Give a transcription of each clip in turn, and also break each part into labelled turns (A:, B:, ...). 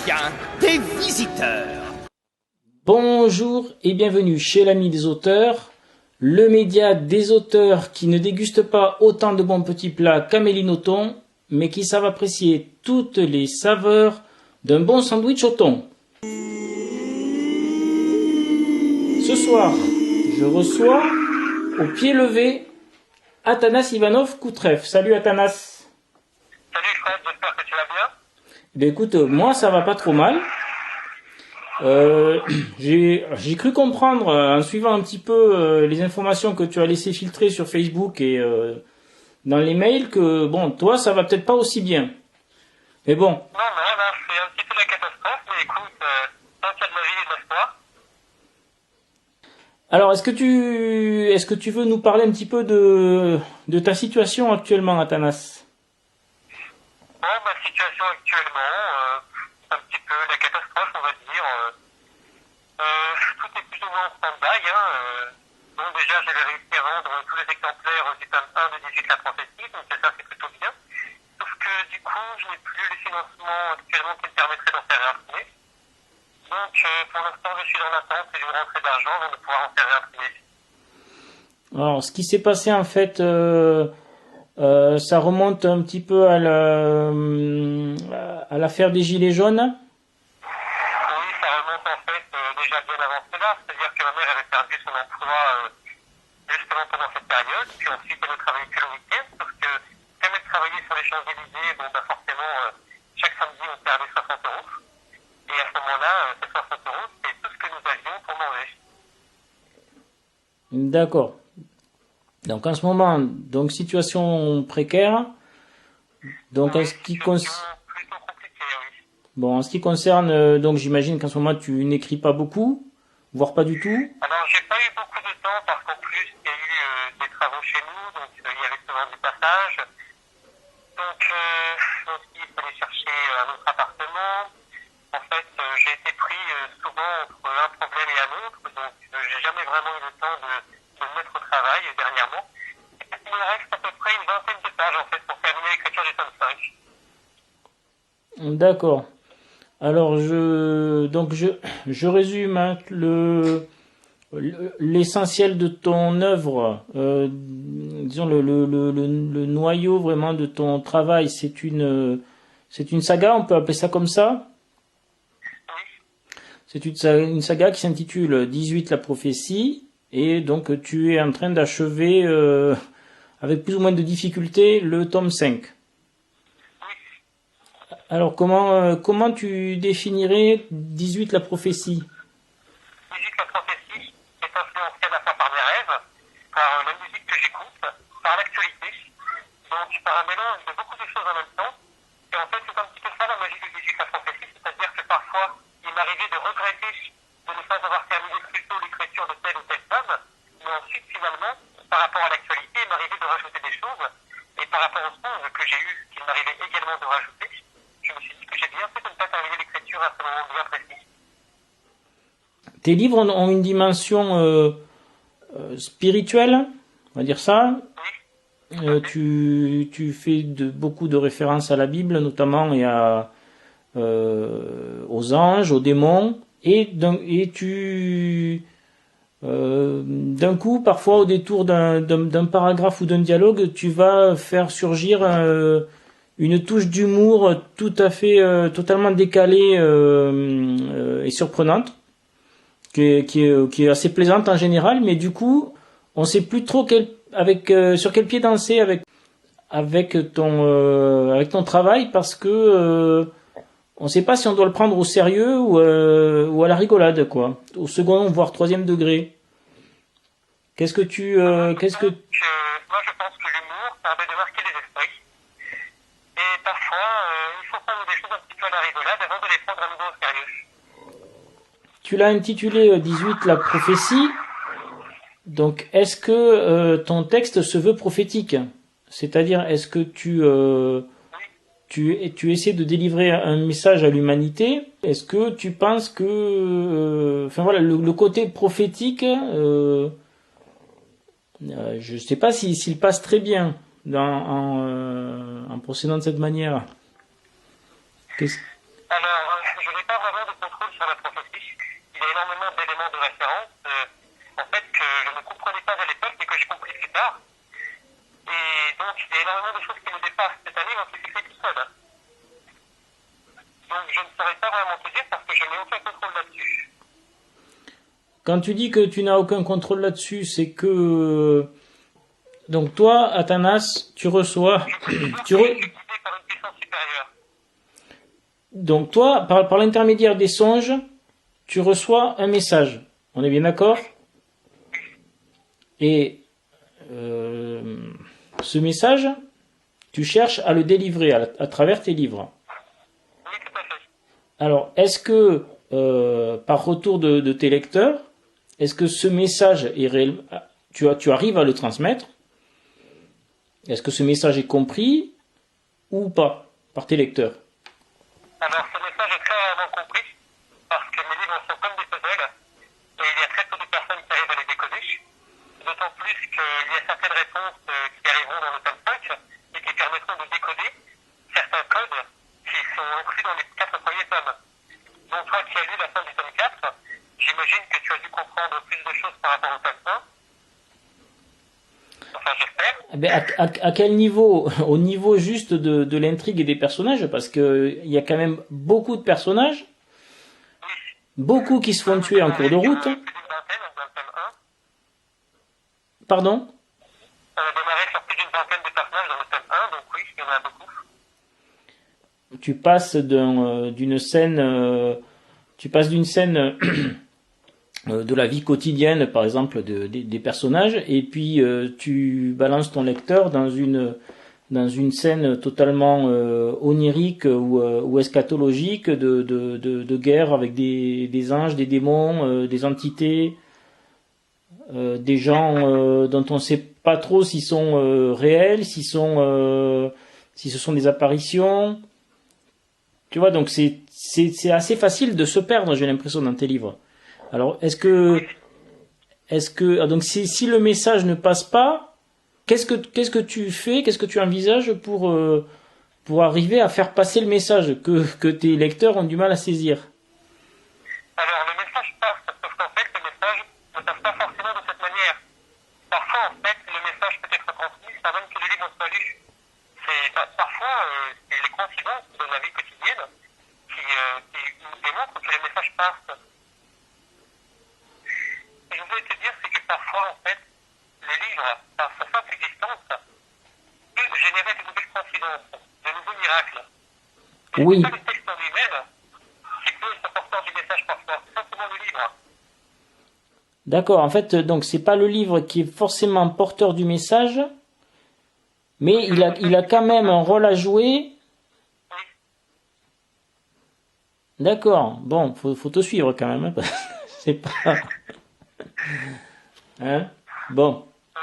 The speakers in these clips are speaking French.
A: soutien des visiteurs.
B: Bonjour et bienvenue chez l'Ami des auteurs, le média des auteurs qui ne dégustent pas autant de bons petits plats qu'Amélie Nothomb, mais qui savent apprécier toutes les saveurs d'un bon sandwich au thon. Ce soir, je reçois au pied levé Athanas Ivanov Koutreff. Salut Athanas.
C: Salut Fred, j'espère que tu vas bien.
B: Ben écoute, moi ça va pas trop mal. J'ai cru comprendre en suivant un petit peu les informations que tu as laissé filtrer sur Facebook et dans les mails que bon, toi ça va peut-être pas aussi bien. Mais bon.
C: Non, là, c'est un petit peu la catastrophe, mais écoute, tant qu'il y a de la vie et de l'espoir.
B: Alors, est-ce que tu veux nous parler un petit peu de ta situation actuellement, Athanas?
C: Bon, ma situation actuellement, c'est un petit peu la catastrophe, on va dire. Tout est plus ou moins en stand-by. Bon, déjà, j'avais réussi à vendre tous les exemplaires du tome 1 de 18 La Prophétie, donc ça, c'est plutôt bien. Sauf que, du coup, je n'ai plus les financements actuellement qui me permettraient d'en faire réimprimer. Donc, pour l'instant, je suis dans l'attente et je vais rentrer de l'argent avant de pouvoir en faire réimprimer.
B: Alors, ce qui s'est passé en fait, ça remonte un petit peu à l'affaire des Gilets jaunes.
C: Oui, ça remonte en fait déjà bien avant cela, c'est-à-dire que ma mère avait perdu son emploi justement pendant cette période, puis ensuite elle ne travaillait que le week-end, sauf que comme elle travaillait sur les Champs-Élysées, bon bah forcément chaque samedi on perdait 60 euros, et à ce moment-là, ces 60 euros c'est tout ce que nous avions pour manger.
B: D'accord. Donc en ce moment, donc situation précaire. Donc
C: Oui,
B: en ce qui
C: situation plutôt compliquée, oui.
B: bon, en ce qui concerne, donc j'imagine qu'en ce moment tu n'écris pas beaucoup, voire pas du tout.
C: Alors, j'ai pas eu beaucoup de temps parce qu'en plus, il y a eu des travaux chez nous, donc il y avait souvent du passage. Donc, aussi, il fallait chercher un autre appartement. En fait, j'ai été pris souvent entre un problème et un autre, donc j'ai jamais vraiment eu le temps de me mettre au travail dernièrement. Il me reste à peu près une vingtaine de pages, en fait, pour terminer l'écriture du tome 5.
B: D'accord. Alors je résume hein, l'essentiel de ton œuvre, disons le noyau vraiment de ton travail, c'est une saga, on peut appeler ça comme ça.
C: Oui,
B: C'est une saga qui s'intitule 18 La Prophétie, et donc tu es en train d'achever avec plus ou moins de difficulté le tome 5.
C: oui.
B: Alors comment tu définirais 18 La Prophétie?
C: Musique La Prophétie est influencée à la fois par mes rêves, par la musique que j'écoute, par l'actualité, donc par un mélange de beaucoup de choses en même temps. Et en fait, c'est un petit peu ça la magie de Musique La Prophétie, c'est-à-dire que parfois, il m'arrivait de regretter de ne pas avoir terminé plus tôt l'écriture de tel ou tel tome, mais ensuite, finalement, par rapport à l'actualité, il m'arrivait de rajouter des choses, et par rapport aux songes que j'ai eu, qu'il m'arrivait également de rajouter, je me suis dit que j'ai bien fait de ne pas terminer l'écriture à ce moment bien précis.
B: Tes livres ont une dimension spirituelle, on va dire ça.
C: Oui.
B: Tu fais beaucoup de références à la Bible, notamment, et aux anges, aux démons, et d'un coup, parfois au détour d'un paragraphe ou d'un dialogue, tu vas faire surgir une touche d'humour tout à fait totalement décalée et surprenante, qui est assez plaisante en général, mais du coup, on sait plus trop sur quel pied danser avec ton travail, parce que on sait pas si on doit le prendre au sérieux ou à la rigolade, quoi, au second voire troisième degré. Qu'est-ce que
C: Moi, je pense que l'humour permet de marquer les esprits. Et parfois, il faut prendre des choses un petit peu à la rigolade avant de les prendre à nouveau au sérieux.
B: tu l'as intitulé 18 La Prophétie. Donc, est-ce que ton texte se veut prophétique? C'est-à-dire, est-ce que tu essaies de délivrer un message à l'humanité? Est-ce que tu penses que, enfin voilà, le côté prophétique, je ne sais pas s'il passe très bien en procédant de cette manière.
C: Alors, je vais énormément de contrôle sur la prophétie. Il y a énormément d'éléments de référence, en fait, que je ne comprenais pas à l'époque, mais que j'ai compris plus tard. Et donc, il y a énormément de choses qui me dépassent cette année, donc c'est fait tout seul. Donc, je ne saurais pas vraiment te dire parce que je n'ai aucun contrôle là-dessus.
B: Quand tu dis que tu n'as aucun contrôle là-dessus, c'est que donc toi, Athanas, tu reçois,
C: Je suis guidé par une puissance supérieure.
B: donc toi, par l'intermédiaire des songes, tu reçois un message. On est bien d'accord? Et ce message, tu cherches à le délivrer à travers tes livres.
C: Oui, tout à fait.
B: Alors, est-ce que par retour de tes lecteurs, est-ce que ce message est réel, tu arrives à le transmettre? Est-ce que ce message est compris ou pas par tes lecteurs?
C: Alors, ce message est très rarement compris parce que mes livres sont comme des puzzles et il y a très peu de personnes qui arrivent à les décoder. D'autant plus qu'il y a certaines réponses qui arriveront dans le tome 5 et qui permettront de décoder certains codes qui sont inclus dans les 4 premiers tomes. Donc, toi qui as lu la fin du tome 4, j'imagine que tu as dû comprendre plus de choses par rapport au tome 1. Enfin, j'espère.
B: Eh ben, à quel niveau? Au niveau juste de l'intrigue et des personnages, parce que il y a quand même beaucoup de personnages, beaucoup qui se font tuer en cours de route.
C: Plus d'une vingtaine dans le tome 1.
B: Pardon?
C: On a démarré sur plus d'une vingtaine de personnages dans le tome 1, donc oui, il y en a beaucoup.
B: Tu passes d'une scène, de la vie quotidienne, par exemple, des personnages, et puis tu balances ton lecteur dans une scène totalement onirique ou eschatologique de guerre avec des anges, des démons, des entités, des gens dont on ne sait pas trop s'ils sont réels, si ce sont des apparitions. Tu vois, donc c'est assez facile de se perdre, j'ai l'impression, dans tes livres. Alors, donc si le message ne passe pas, qu'est-ce que tu fais, qu'est-ce que tu envisages pour arriver à faire passer le message que tes lecteurs ont du mal à saisir?
C: Alors, le message passe, sauf qu'en fait, le message ne passe pas forcément de cette manière. Parfois, en fait, le message peut être transmis sans même que le livre soit lu. Parfois, c'est les coïncidences de la vie quotidienne qui nous démontrent que le message passe. Et je voulais te dire, c'est que parfois, en fait, les livres, par sa simple existence, peuvent générer de nouvelles coïncidences, de nouveaux miracles. Et
B: Oui.
C: c'est pas le texte en lui-même qui peut être porteur du message parfois, c'est simplement le livre.
B: D'accord, en fait, donc c'est pas le livre qui est forcément porteur du message, mais il a quand même un rôle à jouer.
C: Oui.
B: D'accord, bon, faut te suivre quand même, hein, parce que c'est pas... Hein? Bon.
C: Oui.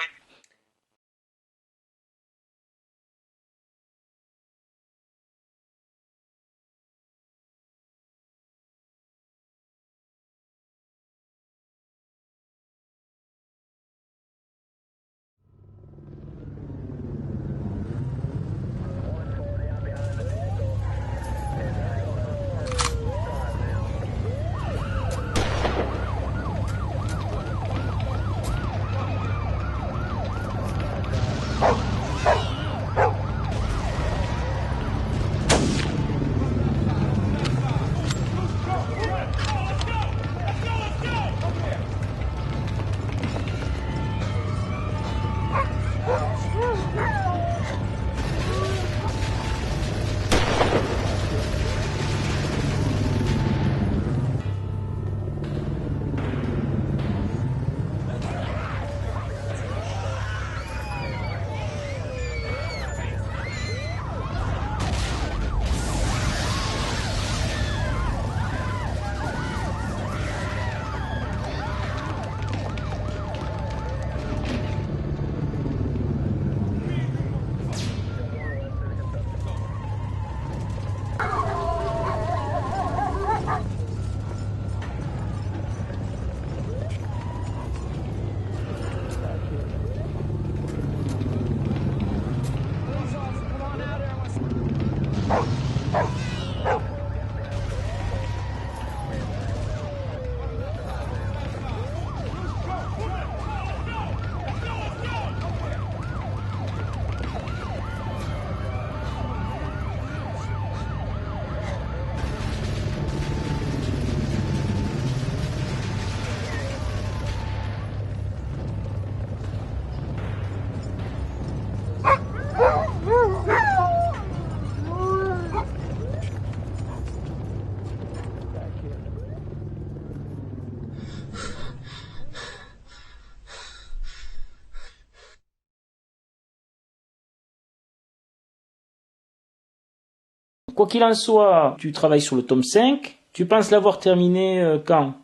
B: Quoi qu'il en soit, tu travailles sur le tome 5. Tu penses l'avoir terminé quand?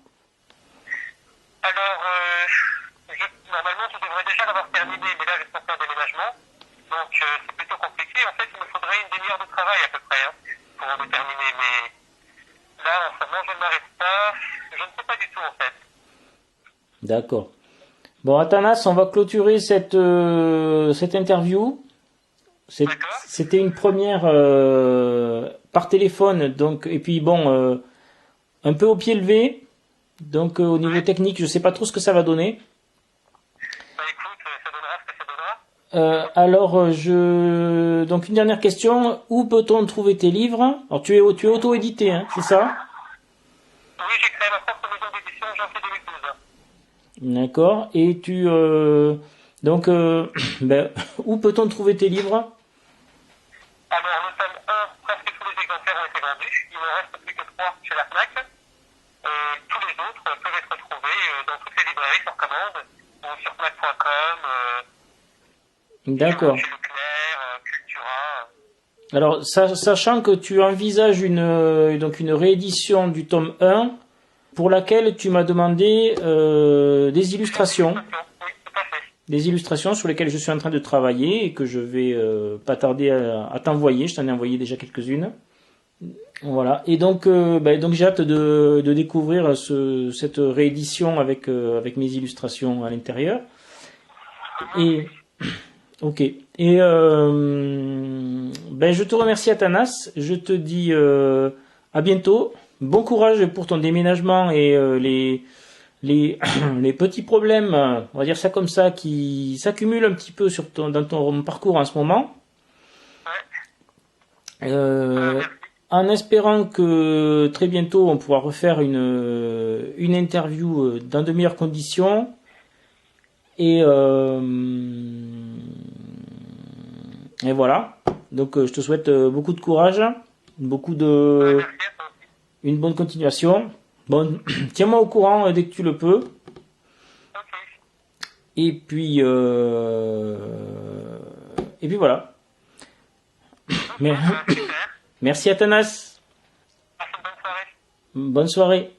C: Alors, normalement, je devrais déjà l'avoir terminé, mais là, je suis en faire un déménagement. Donc, c'est plutôt compliqué. En fait, il me faudrait une demi-heure de travail à peu près pour le terminer. Mais là, en ce moment, je ne m'arrête pas. Je ne sais pas du tout, en fait.
B: D'accord. Bon, Athanas, on va clôturer cette interview.
C: D'accord.
B: C'était une première par téléphone, donc, et puis bon, un peu au pied levé. Donc au niveau technique, je sais pas trop ce que ça va donner.
C: Bah écoute, ça donnera ce que ça donnera.
B: Alors donc une dernière question, où peut-on trouver tes livres? Alors tu es auto-édité, hein, c'est ça?
C: Oui, j'ai créé ma propre maison d'édition en janvier 2012.
B: D'accord. Et donc ben, où peut-on trouver tes livres?
C: Alors, le tome 1, presque tous les exemplaires ont été vendus. Il ne reste plus que 3 chez la FNAC. Tous les autres peuvent être trouvés dans toutes les librairies sur commande ou sur fnac.com,
B: D'accord.
C: chez Leclerc, Cultura.
B: Alors sachant que tu envisages donc une réédition du tome 1 pour laquelle tu m'as demandé des illustrations.
C: Oui, tout à fait.
B: Des illustrations sur lesquelles je suis en train de travailler et que je vais pas tarder à t'envoyer. Je t'en ai envoyé déjà quelques-unes. Voilà. Et donc j'ai hâte de découvrir cette réédition avec mes illustrations à l'intérieur. Et ok. Et je te remercie, Athanas. Je te dis à bientôt. Bon courage pour ton déménagement et les petits problèmes, on va dire ça comme ça, qui s'accumulent un petit peu dans ton parcours en ce moment. En espérant que très bientôt on pourra refaire une interview dans de meilleures conditions. Et voilà. Donc je te souhaite beaucoup de courage, une bonne continuation. Bon, tiens-moi au courant dès que tu le peux. Et puis voilà. Merci Athanas.
C: Bonne soirée.
B: Bonne soirée.